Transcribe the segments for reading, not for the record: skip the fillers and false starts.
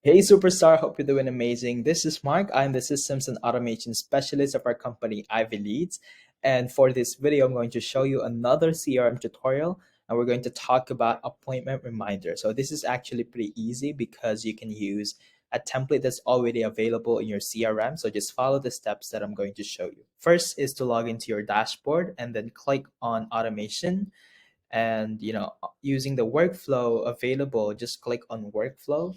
Hey superstar, hope you're doing amazing. This is Mark. I'm the systems and automation specialist of our company Ivy Leads. And for this video, I'm going to show you another CRM tutorial and we're going to talk about appointment reminder. So this is actually pretty easy because you can use a template that's already available in your CRM. So just follow the steps that I'm going to show you. First is to log into your dashboard and then click on automation. And using the workflow available, just click on workflow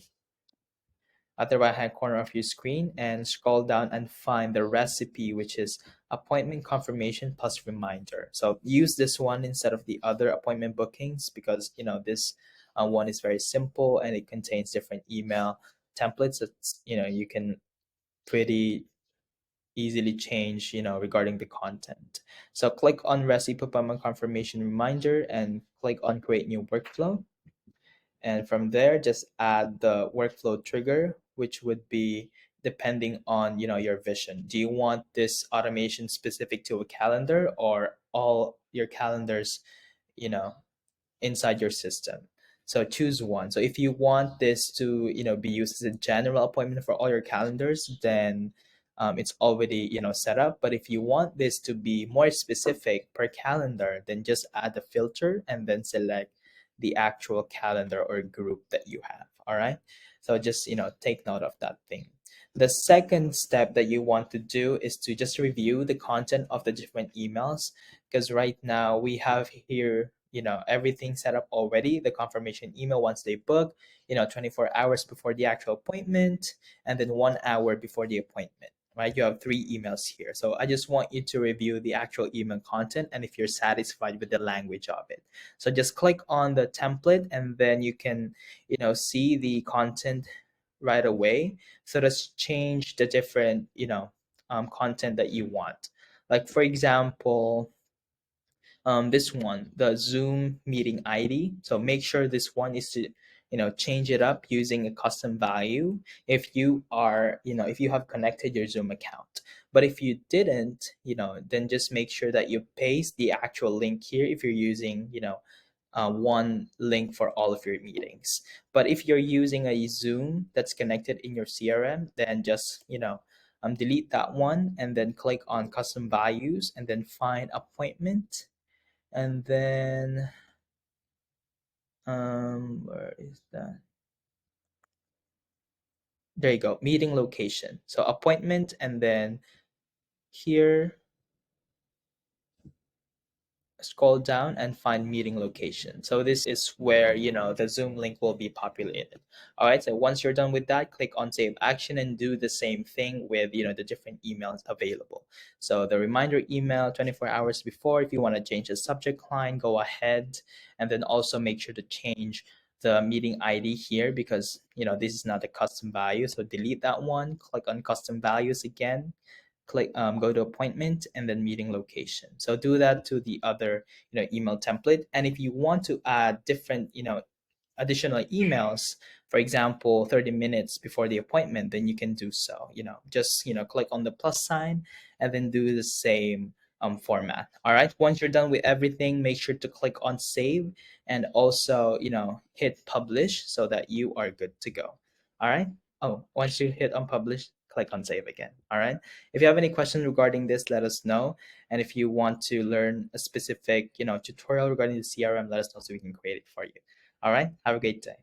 at the right hand corner of your screen and scroll down and find the recipe, which is appointment confirmation plus reminder. So use this one instead of the other appointment bookings because this one is very simple and it contains different email templates that you can pretty easily change regarding the content. So click on recipe appointment confirmation reminder and click on create new workflow. And from there, just add the workflow trigger, which would be depending on your vision. Do you want this automation specific to a calendar or all your calendars, you know, inside your system? So choose one. So if you want this to be used as a general appointment for all your calendars, then it's already set up. But if you want this to be more specific per calendar, then just add a filter and then select the actual calendar or group that you have. All right. So just take note of that thing. The second step that you want to do is to just review the content of the different emails, because right now we have here everything set up already. The confirmation email once they book, 24 hours before the actual appointment, and then 1 hour before the appointment, right? You have 3 emails here. So I just want you to review the actual email content and if you're satisfied with the language of it. So just click on the template and then you can see the content right away. So let's change the different content that you want. Like for example, this one, the Zoom meeting ID. So make sure this one is to change it up using a custom value if you are if you have connected your Zoom account. But if you didn't, then just make sure that you paste the actual link here if you're using one link for all of your meetings. But if you're using a Zoom that's connected in your CRM, then just delete that one and then click on custom values and then find appointment. And then where is that? There you go, meeting location. So appointment, and then here scroll down and find meeting location. So this is where the Zoom link will be populated. All right, so once you're done with that, click on save action and do the same thing with the different emails available. So the reminder email 24 hours before, if you want to change the subject line, go ahead, and then also make sure to change the meeting ID here because this is not a custom value. So delete that one, click on custom values again, click go to appointment and then meeting location. So do that to the other email template. And if you want to add different additional emails, for example 30 minutes before the appointment, then you can do so. Just click on the plus sign and then do the same format. All right, once you're done with everything, make sure to click on save and also hit publish so that you are good to go. All right. Oh, once you hit on publish, click on save again. All right. If you have any questions regarding this, let us know. And if you want to learn a specific tutorial regarding the CRM, let us know so we can create it for you. All right. Have a great day.